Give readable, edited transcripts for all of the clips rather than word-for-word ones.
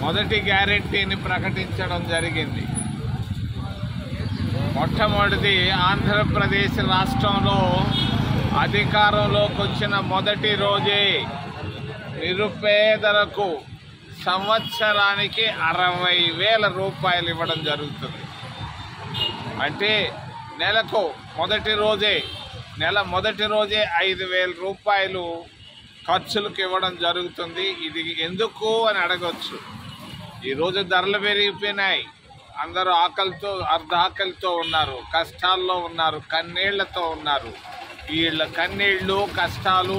మొదటి గ్యారెంటీని ప్రకటించడం జరిగింది. మొట్టమొదటిది ఆంధ్రప్రదేశ్ రాష్ట్రంలో అధికారంలోకి వచ్చిన మొదటి రోజే నిరుపేదలకు సంవత్సరానికి 60,000 రూపాయలు ఇవ్వడం జరుగుతుంది. అంటే నెలకు నెల మొదటి రోజే 5,000 రూపాయలు ఖర్చులకు ఇవ్వడం జరుగుతుంది. ఇది ఎందుకు అని అడగవచ్చు. ఈరోజు ధరలు పెరిగిపోయినాయి, అందరూ ఆకలితో అర్ధాకలితో ఉన్నారు, కష్టాల్లో ఉన్నారు, కన్నీళ్లతో ఉన్నారు. వీళ్ళ కన్నీళ్లు, కష్టాలు,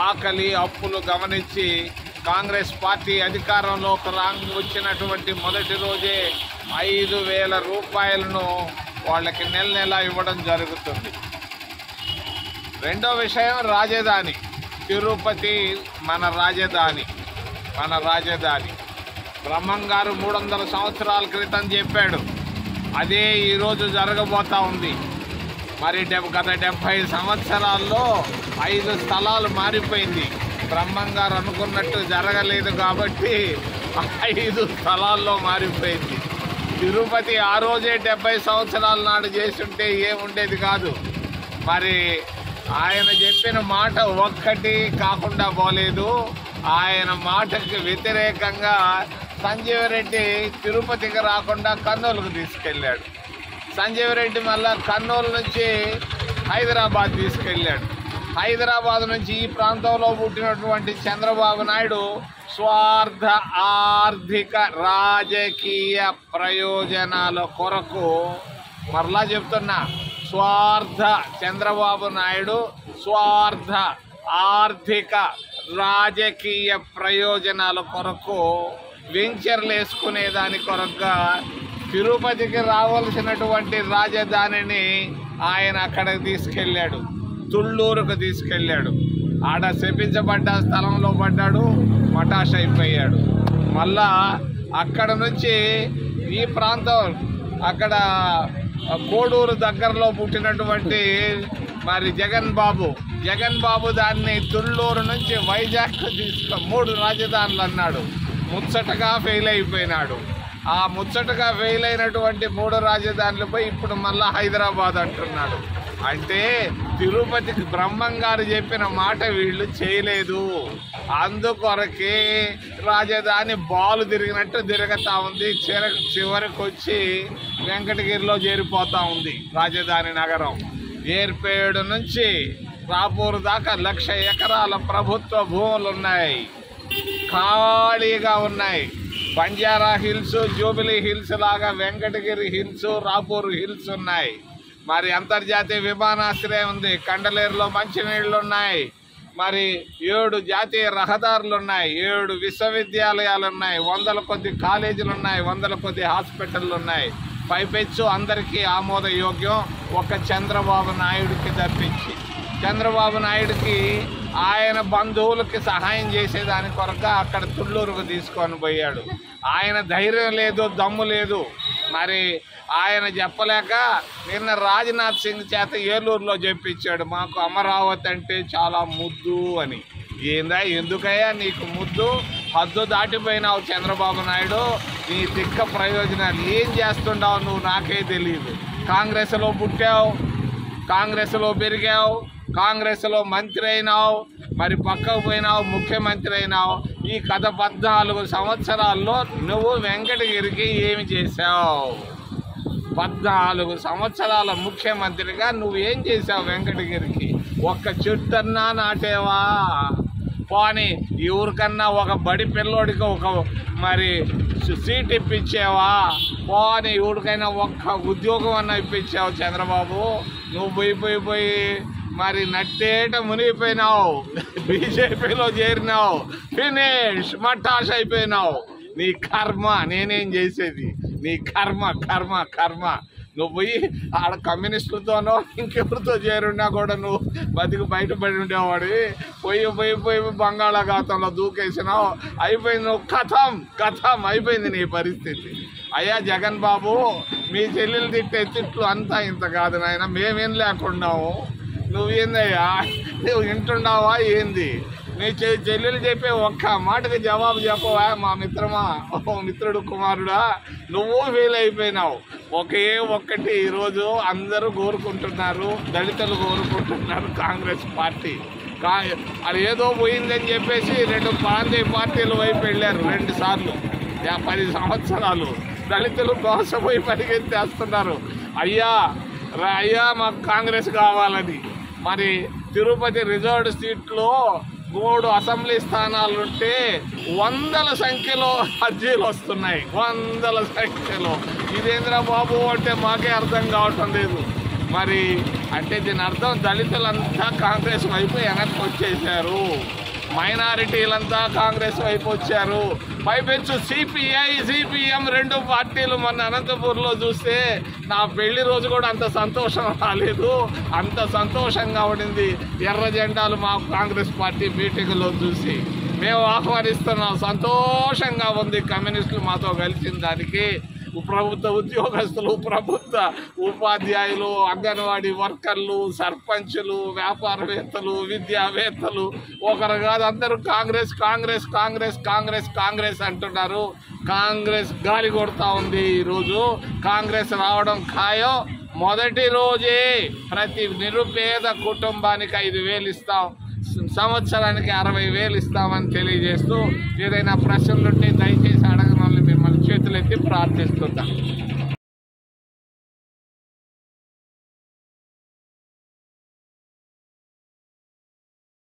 ఆకలి, అప్పులు గమనించి కాంగ్రెస్ పార్టీ అధికారంలోకి వచ్చినటువంటి మొదటి రోజే 5,000 రూపాయలను వాళ్ళకి నెల ఇవ్వడం జరుగుతుంది. రెండో విషయం రాజధాని. తిరుపతి మన రాజధాని. బ్రహ్మంగారు 300 సంవత్సరాల క్రితం చెప్పాడు. అదే ఈరోజు జరగబోతా ఉంది. మరి గత 70 సంవత్సరాల్లో 5 స్థలాలు మారిపోయింది. బ్రహ్మంగారు అనుకున్నట్టు జరగలేదు కాబట్టి 5 స్థలాల్లో మారిపోయింది. తిరుపతి ఆ రోజే 70 సంవత్సరాల నాడు చేస్తుంటే ఏముండేది కాదు. మరి ఆయన చెప్పిన మాట ఒక్కటి కాకుండా పోలేదు. ఆయన మాటకి వ్యతిరేకంగా సంజీవరెడ్డి తిరుపతికి రాకుండా కర్నూలుకు తీసుకెళ్ళాడు. సంజీవరెడ్డి మళ్ళా కర్నూలు నుంచి హైదరాబాద్ తీసుకెళ్ళాడు. హైదరాబాద్ నుంచి ఈ ప్రాంతంలో పుట్టినటువంటి చంద్రబాబు నాయుడు స్వార్థ ఆర్థిక రాజకీయ ప్రయోజనాల కొరకు, మరలా చెప్తున్నా, చంద్రబాబు నాయుడు స్వార్థ ఆర్థిక రాజకీయ ప్రయోజనాల కొరకు వెంచర్లు వేసుకునే దాని కొరకుగా తిరుపతికి రావాల్సినటువంటి రాజధానిని ఆయన అక్కడికి తీసుకెళ్ళాడు. తుళ్ళూరుకు తీసుకెళ్ళాడు. ఆడ శపించబడ్డ స్థలంలో పడ్డాడు, మటాష్ అయిపోయాడు. మళ్ళా అక్కడ నుంచి ఈ ప్రాంతం, అక్కడ కోడూరు దగ్గరలో పుట్టినటువంటి మరి జగన్ బాబు దాన్ని తుళ్ళూరు నుంచి వైజాగ్ 3 రాజధానులు అన్నాడు. ముచ్చటగా ఫెయిల్ అయిపోయినాడు. ఆ ముచ్చటగా ఫెయిల్ అయినటువంటి 3 రాజధానులపై ఇప్పుడు మళ్ళా హైదరాబాద్ అంటున్నాడు. అంటే తిరుపతికి బ్రహ్మంగారు చెప్పిన మాట వీళ్ళు చేయలేదు. అందుకొరకే రాజధాని బాలు తిరిగినట్టు తిరుగుతూ ఉంది. చివరికి వచ్చి వెంకటగిరిలో చేరిపోతూ ఉంది రాజధాని నగరం. ఏర్పేడు నుంచి రాపూర్ దాకా 1,00,000 ఎకరాల ప్రభుత్వ భూములు ఉన్నాయి, ఖాళీగా ఉన్నాయి. బంజారా హిల్స్, జూబిలీ హిల్స్ లాగా వెంకటగిరి హిల్స్, రాపూర్ హిల్స్ ఉన్నాయి. మరి అంతర్జాతీయ విమానాశ్రయం ఉంది, కండలేరులో మంచినీళ్ళు ఉన్నాయి, మరి 7 జాతీయ రహదారులు ఉన్నాయి, 7 విశ్వవిద్యాలయాలు ఉన్నాయి, 100 కొద్ది కాలేజీలు ఉన్నాయి, 100 కొద్ది హాస్పిటళ్ళు ఉన్నాయి. పైపెచ్చు అందరికీ ఆమోదయోగ్యం ఒక చంద్రబాబు నాయుడికి తప్పించి. చంద్రబాబు నాయుడికి ఆయన బంధువులకి సహాయం చేసేదాని కొరకు అక్కడ తుళ్ళూరుకు తీసుకొని పోయాడు. ఆయన ధైర్యం లేదు, దమ్ము లేదు. మరి ఆయన చెప్పలేక నిన్న రాజ్నాథ్ సింగ్ చేత ఏలూరులో చెప్పించాడు, మాకు అమరావతి అంటే చాలా ముద్దు అని. ఎందుకయ్యా నీకు ముద్దు? హద్దు దాటిపోయినావు చంద్రబాబు నాయుడు. నీ తిక్క ప్రయోజనాలు ఏం చేస్తుండావు నువ్వు నాకే తెలియదు. కాంగ్రెస్లో పుట్టావు, కాంగ్రెస్లో పెరిగావు, కాంగ్రెస్లో మంత్రి అయినావు, మరి పక్కకు పోయినావు, ముఖ్యమంత్రి అయినావు. ఈ గత 14 సంవత్సరాల్లో నువ్వు వెంకటగిరికి ఏమి చేశావు? 14 సంవత్సరాల ముఖ్యమంత్రిగా నువ్వు ఏం చేశావు వెంకటగిరికి? ఒక్క చెట్టన్నా నాటేవా? పోనీ ఎవరికన్నా ఒక బడి పిల్లోడికి ఒక మరి సీట్ ఇప్పించావా? పోనీ ఎవరికైనా ఒక్క ఉద్యోగం అన్నా ఇప్పించావు చంద్రబాబు? నువ్వు పోయి మరి నట్టేట మునిగిపోయినావు, బీజేపీలో చేరినావు, ఫినిష్ మటాష్ అయిపోయినావు. నీ కర్మ, నేనేం చేసేది? నీ కర్మ. నువ్వు పోయి ఆడ కమ్యూనిస్టులతోనో ఇంకెవరితో చేరున్నా కూడా నువ్వు బతికి బయటపడి ఉండేవాడివి. పోయి బంగాళాఖాతంలో దూకేసినావు, అయిపోయింది. నువ్వు కథం అయిపోయింది నీ పరిస్థితి. అయ్యా జగన్ బాబు, మీ చెల్లెలు తిట్టే తిట్లు అంతా ఇంత కాదు నాయన, మేమేం లేకున్నాము. నువ్వేందయ్యా, నువ్వు వింటున్నావా ఏంది? నీ చెల్లెలు చెప్పే ఒక్క మాటకి జవాబు చెప్పవా మా మిత్రమా, మిత్రుడు కుమారుడా? నువ్వు ఫెయిల్ అయిపోయినావు. ఒక్కటి ఈరోజు అందరూ కోరుకుంటున్నారు, దళితులు కోరుకుంటున్నారు కాంగ్రెస్ పార్టీ. అది ఏదో పోయిందని చెప్పేసి 2 ప్రాంతీయ పార్టీల వైపు వెళ్ళారు 2 సార్లు 10 సంవత్సరాలు. దళితులు మోసపోయి పరిగెత్తేస్తున్నారు. అయ్యా మాకు కాంగ్రెస్ కావాలని. మరి తిరుపతి రిజర్వ్డ్ సీట్లో 3 అసెంబ్లీ స్థానాలుంటే 100ల సంఖ్యలో అర్జీలు వస్తున్నాయి, 100ల సంఖ్యలో. ఇదేంద్ర బాబు అంటే మాకే అర్థం కావటం లేదు. మరి అంటే దీని అర్థం దళితులంతా కాంగ్రెస్ వైపు వెనక్కి వచ్చేసారు, మైనారిటీలంతా కాంగ్రెస్ వైపు వచ్చారు. పైపెచ్చు సిపిఎం 2 పార్టీలు మొన్న అనంతపూర్లో చూస్తే నా పెళ్లి రోజు కూడా అంత సంతోషం రాలేదు, అంత సంతోషంగా ఉండింది ఎర్ర జెండాలు మా కాంగ్రెస్ పార్టీ మీటింగ్లో చూసి. మేము ఆహ్వానిస్తున్నాం, సంతోషంగా ఉంది కమ్యూనిస్టులు మాతో కలిసిన దానికి. ప్రభుత్వ ఉద్యోగస్తులు, ప్రభుత్వ ఉపాధ్యాయులు, అంగన్వాడీ వర్కర్లు, సర్పంచులు, వ్యాపారవేత్తలు, విద్యావేత్తలు ఒకరు కాదు అందరూ కాంగ్రెస్ కాంగ్రెస్ కాంగ్రెస్ కాంగ్రెస్ కాంగ్రెస్ అంటున్నారు. కాంగ్రెస్ గాలి కొడతా ఉంది. ఈరోజు కాంగ్రెస్ రావడం ఖాయం. మొదటి రోజే ప్రతి నిరుపేద కుటుంబానికి 5,000 ఇస్తాం, సంవత్సరానికి 60,000 ఇస్తామని తెలియజేస్తూ ఏదైనా ప్రశ్నలుంటే దయచేసి అడగని మిమ్మల్ని చేతులెత్తి ప్రార్థిస్తుంటాం.